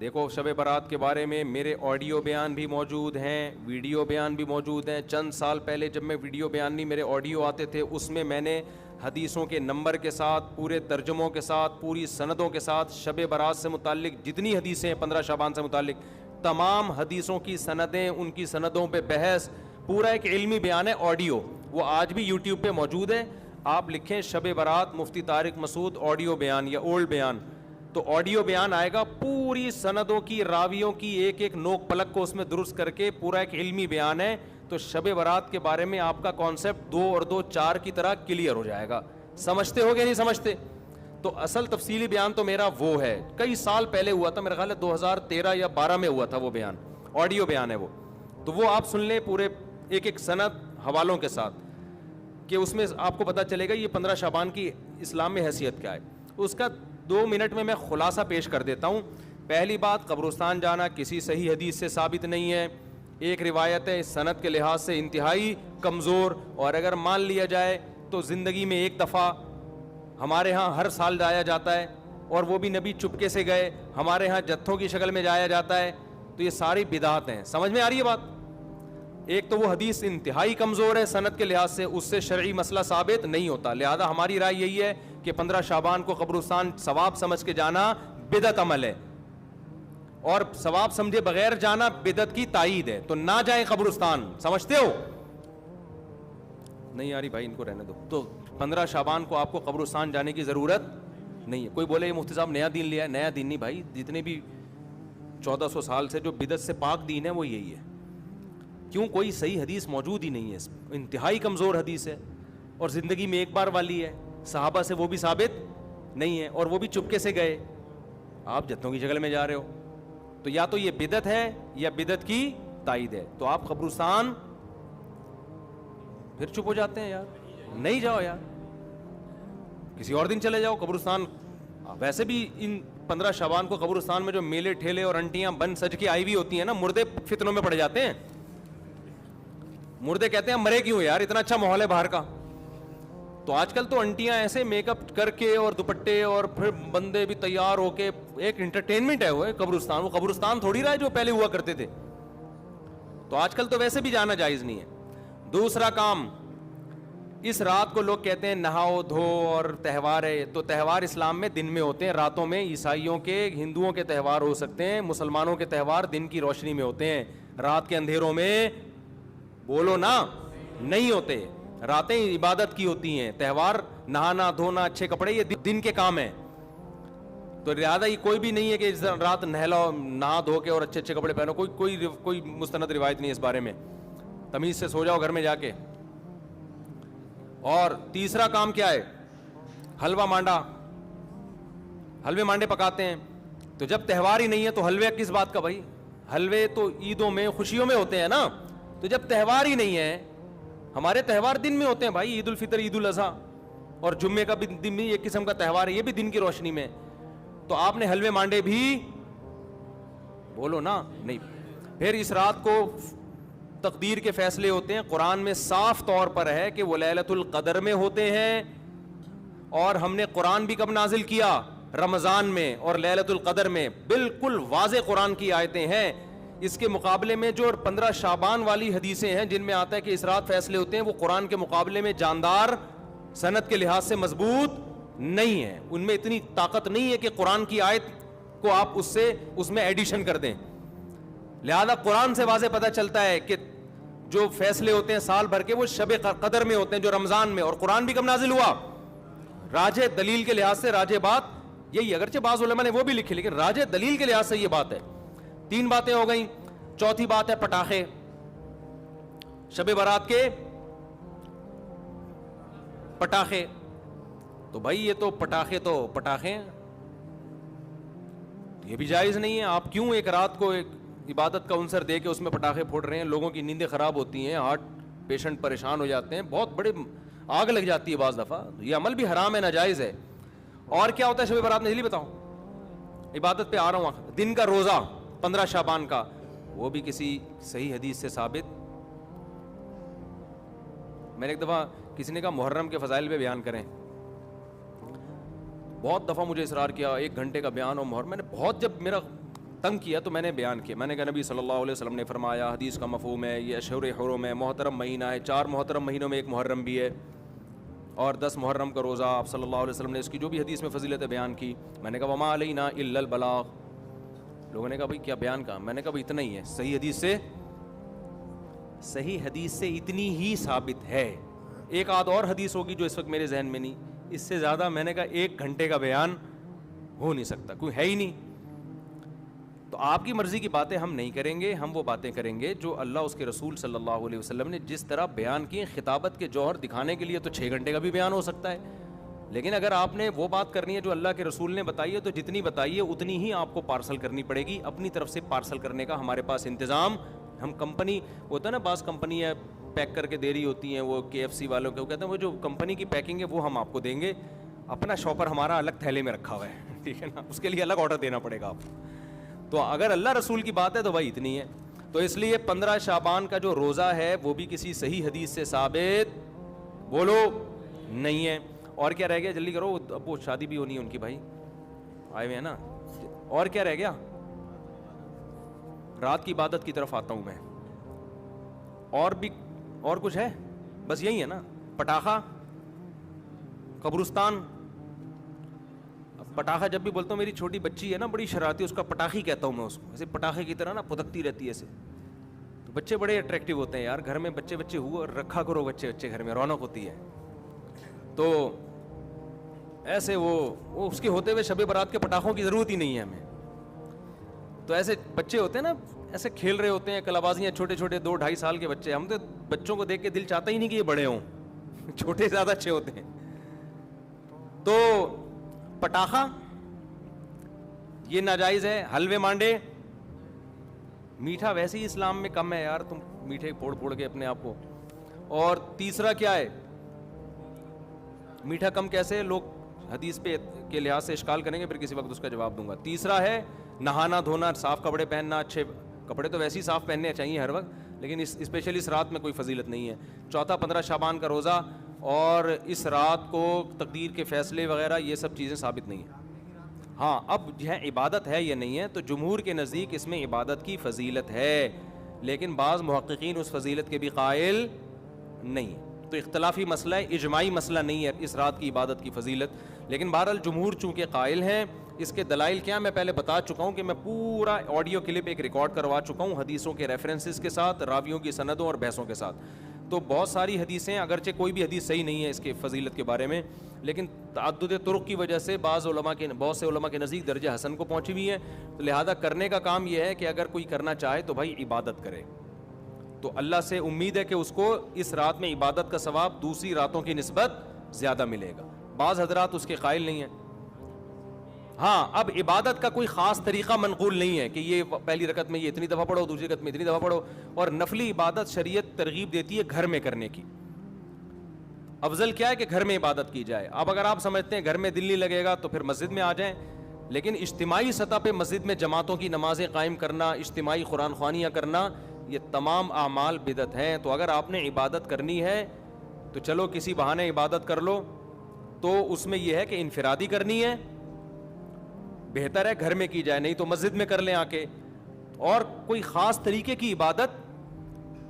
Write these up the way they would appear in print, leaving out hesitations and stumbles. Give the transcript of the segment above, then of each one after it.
دیکھو شب برات کے بارے میں میرے آڈیو بیان بھی موجود ہیں, ویڈیو بیان بھی موجود ہیں. چند سال پہلے جب میں ویڈیو بیان نہیں, میرے آڈیو آتے تھے, اس میں میں نے حدیثوں کے نمبر کے ساتھ, پورے ترجموں کے ساتھ, پوری سندوں کے ساتھ شب برات سے متعلق جتنی حدیثیں ہیں 15 شعبان سے متعلق تمام حدیثوں کی سندیں, ان کی سندوں پہ بحث, پورا ایک علمی بیان ہے آڈیو. وہ آج بھی یوٹیوب پہ موجود ہے. آپ لکھیں شب برات مفتی طارق مسعود آڈیو بیان یا اولڈ بیان, تو آڈیو بیان آئے گا. پوری سندوں کی, راویوں کی ایک ایک نوک پلک کو اس میں درست کر کے پورا ایک علمی بیان ہے. تو شب برات کے بارے میں آپ کا کانسیپٹ 2 اور 2 4 کی طرح کلیئر ہو جائے گا. سمجھتے ہو گے نہیں سمجھتے؟ تو اصل تفصیلی بیان تو میرا وہ ہے, کئی سال پہلے ہوا تھا, میرا خیال ہے 2013 یا 12 میں ہوا تھا وہ بیان, آڈیو بیان ہے وہ. تو وہ آپ سن لیں پورے ایک ایک سند حوالوں کے ساتھ, کہ اس میں آپ کو پتہ چلے گا یہ 15 شعبان کی اسلام میں حیثیت کیا ہے. اس کا 2 منٹ میں خلاصہ پیش کر دیتا ہوں. پہلی بات, قبرستان جانا کسی صحیح حدیث سے ثابت نہیں ہے. ایک روایت ہے سند کے لحاظ سے انتہائی کمزور, اور اگر مان لیا جائے تو زندگی میں ایک دفعہ, ہمارے ہاں ہر سال جایا جاتا ہے, اور وہ بھی نبی چپکے سے گئے, ہمارے ہاں جتھوں کی شکل میں جایا جاتا ہے. تو یہ ساری بدعات ہیں. سمجھ میں آ رہی ہے بات؟ ایک تو وہ حدیث انتہائی کمزور ہے سند کے لحاظ سے, اس سے شرعی مسئلہ ثابت نہیں ہوتا. لہذا ہماری رائے یہی ہے کہ 15 شعبان کو قبرستان ثواب سمجھ کے جانا بدعت عمل ہے, اور ثواب سمجھے بغیر جانا بدعت کی تائید ہے. تو نہ جائیں قبرستان. سمجھتے ہو؟ نہیں آ رہی بھائی, ان کو رہنے دو. تو 15 شعبان کو آپ کو قبرستان جانے کی ضرورت نہیں ہے. کوئی بولے یہ مفتی صاحب نیا دین لیا ہے, نیا دین نہیں بھائی. جتنے بھی 1400 سال سے جو بدعت سے پاک دین ہے وہ یہی ہے. کیوں؟ کوئی صحیح حدیث موجود ہی نہیں ہے, انتہائی کمزور حدیث ہے, اور زندگی میں ایک بار والی ہے. صحابہ سے وہ بھی ثابت نہیں ہے, اور وہ بھی چپکے سے گئے. آپ جتوں کی شکل میں جا رہے ہو, تو یا تو یہ بدعت ہے یا بدعت کی تائید ہے. تو آپ قبرستان پھر چپ ہو جاتے ہیں, یار نہیں جاؤ یار, کسی اور دن چلے جاؤ قبرستان. ویسے بھی ان 15 شعبان کو قبرستان میں جو میلے ٹھیلے اور انٹیاں بن سج کے آئی ہوئی ہوتی ہیں نا, مردے فتنوں میں پڑ جاتے ہیں. مردے کہتے ہیں مرے کیوں یار, اتنا اچھا ماحول ہے باہر کا. تو آج کل تو انٹیاں ایسے میک اپ کر کے اور دوپٹے, اور پھر بندے بھی تیار ہو کے, ایک انٹرٹینمنٹ ہے وہ قبرستان. وہ قبرستان تھوڑی رہا ہے جو پہلے ہوا کرتے تھے. تو آج کل تو ویسے بھی جانا جائز نہیں ہے. دوسرا کام, اس رات کو لوگ کہتے ہیں نہاؤ دھو اور تہوار ہے. تو تہوار اسلام میں دن میں ہوتے ہیں, راتوں میں. عیسائیوں کے, ہندوؤں کے تہوار ہو سکتے ہیں, مسلمانوں کے تہوار دن کی روشنی میں ہوتے ہیں. رات کے اندھیروں میں بولو نا نہیں ہوتے. راتیں عبادت کی ہوتی ہیں. تہوار نہانا دھونا, اچھے کپڑے, یہ دن کے کام ہیں. تو لہٰذا یہ کوئی بھی نہیں ہے کہ رات نہلاؤ, نہا دھو کے اور اچھے اچھے کپڑے پہنو. کوئی مستند روایت نہیں اس بارے میں. تمیز سے سو جاؤ گھر میں جا کے. اور تیسرا کام کیا ہے؟ حلوہ مانڈا, حلوے مانڈے پکاتے ہیں. تو جب تہوار ہی نہیں ہے تو حلوے کس بات کا بھائی؟ حلوے تو عیدوں میں خوشیوں میں ہوتے ہیں نا. تو جب تہوار ہی نہیں ہے, ہمارے تہوار دن میں ہوتے ہیں بھائی, عید الفطر, عید الاضحیٰ, اور جمعے کا بھی دن میں ایک قسم کا تہوار ہے, یہ بھی دن کی روشنی میں. تو آپ نے حلوے مانڈے بھی بولو نا نہیں. پھر اس رات کو تقدیر کے فیصلے ہوتے ہیں. قرآن میں صاف طور پر ہے کہ وہ لیلۃ القدر میں ہوتے ہیں, اور ہم نے قرآن بھی کب نازل کیا؟ رمضان میں اور لیلۃ القدر میں. بالکل واضح قرآن کی آیتیں ہیں. اس کے مقابلے میں جو 15 شعبان والی حدیثیں ہیں جن میں آتا ہے کہ اس رات فیصلے ہوتے ہیں, وہ قرآن کے مقابلے میں جاندار, سند کے لحاظ سے مضبوط نہیں ہے. ان میں اتنی طاقت نہیں ہے کہ قرآن کی آیت کو آپ اس میں ایڈیشن کر دیں. لہذا قرآن سے واضح پتہ چلتا ہے کہ جو فیصلے ہوتے ہیں سال بھر کے وہ شب قدر میں ہوتے ہیں, جو رمضان میں. اور قرآن بھی کب نازل ہوا؟ راجح دلیل کے لحاظ سے راجح بات یہی, اگرچہ بعض علماء نے وہ بھی لکھی, لیکن راجح دلیل کے لحاظ سے یہ بات ہے. 3 باتیں ہو گئیں. چوتھی بات ہے پٹاخے. شب برات کے پٹاخے. تو بھائی یہ تو پٹاخے یہ بھی جائز نہیں ہے. آپ کیوں ایک رات کو ایک عبادت کا عنصر دے کے اس میں پٹاخے پھوڑ رہے ہیں؟ لوگوں کی نیندیں خراب ہوتی ہیں, ہارٹ پیشنٹ پریشان ہو جاتے ہیں, بہت بڑے آگ لگ جاتی ہے بعض دفعہ. یہ عمل بھی حرام ہے, ناجائز ہے. اور کیا ہوتا ہے شب برات میں جلدی بتاؤں, عبادت پہ آ رہا ہوں. دن کا روزہ 15 شعبان کا, وہ بھی کسی صحیح حدیث سے ثابت. میں نے ایک دفعہ کسی نے کہا محرم کے فضائل پہ بیان کریں, بہت دفعہ مجھے اصرار کیا 1 گھنٹے کا بیان اور مہر. میں نے بہت جب میرا تنگ کیا تو میں نے بیان کیا. میں نے کہا نبی صلی اللہ علیہ وسلم نے فرمایا, حدیث کا مفہوم ہے, یہ اشہر حرم ہے, محترم مہینہ ہے, 4 محترم مہینوں میں 1 محرم بھی ہے, اور 10 محرم کا روزہ. آپ صلی اللہ علیہ وسلم نے اس کی جو بھی حدیث میں فضیلت بیان کی. میں نے کہا وما علینا الا البلاغ. لوگوں نے کہا بھائی کیا بیان کہا؟ میں نے کہا بھائی اتنا ہی ہے. صحیح حدیث سے اتنی ہی ثابت ہے. ایک آدھ اور حدیث ہوگی جو اس وقت میرے ذہن میں نہیں, اس سے زیادہ میں نے کہا 1 گھنٹے کا بیان ہو نہیں سکتا, کوئی ہے ہی نہیں. تو آپ کی مرضی کی باتیں ہم نہیں کریں گے, ہم وہ باتیں کریں گے جو اللہ اس کے رسول صلی اللہ علیہ وسلم نے جس طرح بیان کی. خطابت کے جوہر دکھانے کے لیے تو 6 گھنٹے کا بھی بیان ہو سکتا ہے, لیکن اگر آپ نے وہ بات کرنی ہے جو اللہ کے رسول نے بتائی ہے تو جتنی بتائی ہے اتنی ہی آپ کو پارسل کرنی پڑے گی. اپنی طرف سے پارسل کرنے کا ہمارے پاس انتظام, ہم کمپنی ہوتا ہے نا, بعض کمپنی ہے پیک کر کے دے رہی ہوتی ہیں, وہ KFC والوں کے, وہ کہتے ہیں وہ جو کمپنی کی پیکنگ ہے وہ ہم آپ کو دیں گے, اپنا شاپر ہمارا الگ تھیلے میں رکھا ہوا ہے, ٹھیک ہے نا, اس کے لیے الگ آرڈر دینا پڑے گا آپ کو. تو اگر اللہ رسول کی بات ہے تو بھائی اتنی ہے. تو اس لیے 15 شعبان کا جو روزہ ہے وہ بھی کسی صحیح حدیث سے ثابت بولو نہیں ہے. اور کیا رہ گیا, جلدی کرو, اب وہ شادی بھی ہونی ہے ان کی, بھائی آئے ہوئے ہیں نا. اور کیا رہ گیا؟ رات کی عبادت کی طرف آتا ہوں میں. اور کچھ ہے؟ بس یہی ہے نا, پٹاخہ, قبرستان. پٹاخہ جب بھی بولتا ہوں, میری چھوٹی بچی ہے نا بڑی شرارتی, اس کا پٹاخی کہتا ہوں میں اس کو, ایسے پٹاخے کی طرح نا پھدکتی رہتی ہے ایسے. تو بچے بڑے اٹریکٹیو ہوتے ہیں یار, گھر میں بچے ہوا رکھا کرو, بچے گھر میں رونق ہوتی ہے. تو ایسے وہ اس کے ہوتے ہوئے شب برات کے پٹاخوں کی ضرورت ہی نہیں ہے ہمیں. تو ایسے بچے ہوتے ہیں نا, ایسے کھیل رہے ہوتے ہیں کلابازیاں, چھوٹے 2-2.5 سال کے بچے. ہم تو بچوں کو دیکھ کے دل چاہتا ہی نہیں کہ یہ بڑے ہوں, چھوٹے زیادہ اچھے ہوتے ہیں. تو پٹاخہ یہ ناجائز ہے. حلوے مانڈے, میٹھا ویسے ہی اسلام میں کم ہے یار, تم میٹھے پھوڑ کے اپنے آپ کو. اور تیسرا کیا ہے, میٹھا کم کیسے, لوگ حدیث پہ کے لحاظ سے اشکال کریں گے, پھر کسی وقت اس کا جواب دوں گا. تیسرا ہے نہانا دھونا, صاف کپڑے پہننا. اچھے کپڑے تو ویسے ہی صاف پہننے چاہیے ہر وقت, لیکن اسپیشلی اس رات میں کوئی فضیلت نہیں ہے. چوتھا 15 شعبان کا روزہ, اور اس رات کو تقدیر کے فیصلے وغیرہ یہ سب چیزیں ثابت نہیں ہیں. ہاں اب جو ہے عبادت ہے یا نہیں ہے, تو جمہور کے نزدیک اس میں عبادت کی فضیلت ہے, لیکن بعض محققین اس فضیلت کے بھی قائل نہیں. تو اختلافی مسئلہ ہے, اجماعی مسئلہ نہیں ہے اس رات کی عبادت کی فضیلت. لیکن بہرحال جمہور چونکہ قائل ہیں. اس کے دلائل کیا میں پہلے بتا چکا ہوں کہ میں پورا آڈیو کلپ ایک ریکارڈ کروا چکا ہوں حدیثوں کے ریفرنسز کے ساتھ, راویوں کی سندوں اور بحثوں کے ساتھ. تو بہت ساری حدیثیں, اگرچہ کوئی بھی حدیث صحیح نہیں ہے اس کے فضیلت کے بارے میں, لیکن تعدد طرق کی وجہ سے بہت سے علماء کے نزدیک درجہ حسن کو پہنچی ہوئی ہیں. تو لہذا کرنے کا کام یہ ہے کہ اگر کوئی کرنا چاہے تو بھائی عبادت کرے. تو اللہ سے امید ہے کہ اس کو اس رات میں عبادت کا ثواب دوسری راتوں کی نسبت زیادہ ملے گا. بعض حضرات اس کے قائل نہیں ہیں. ہاں اب عبادت کا کوئی خاص طریقہ منقول نہیں ہے کہ یہ پہلی رکعت میں یہ اتنی دفعہ پڑھو, دوسری رکعت میں اتنی دفعہ پڑھو. اور نفلی عبادت شریعت ترغیب دیتی ہے گھر میں کرنے کی. افضل کیا ہے کہ گھر میں عبادت کی جائے. اب اگر آپ سمجھتے ہیں گھر میں دل نہیں لگے گا تو پھر مسجد میں آ جائیں, لیکن اجتماعی سطح پہ مسجد میں جماعتوں کی نمازیں قائم کرنا, اجتماعی قرآن خوانیاں کرنا, یہ تمام اعمال بدعت ہیں. تو اگر آپ نے عبادت کرنی ہے تو چلو کسی بہانے عبادت کر لو, تو اس میں یہ ہے کہ انفرادی کرنی ہے, بہتر ہے گھر میں کی جائے, نہیں تو مسجد میں کر لیں آ کے. اور کوئی خاص طریقے کی عبادت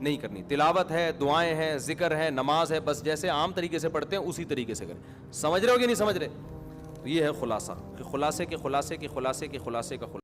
نہیں کرنی. تلاوت ہے, دعائیں ہیں, ذکر ہے, نماز ہے, بس جیسے عام طریقے سے پڑھتے ہیں اسی طریقے سے کریں. سمجھ رہے ہو کہ نہیں سمجھ رہے؟ تو یہ ہے خلاصہ, کہ خلاصے کے خلاصے کے خلاصے کے خلاصے کا خلاصہ.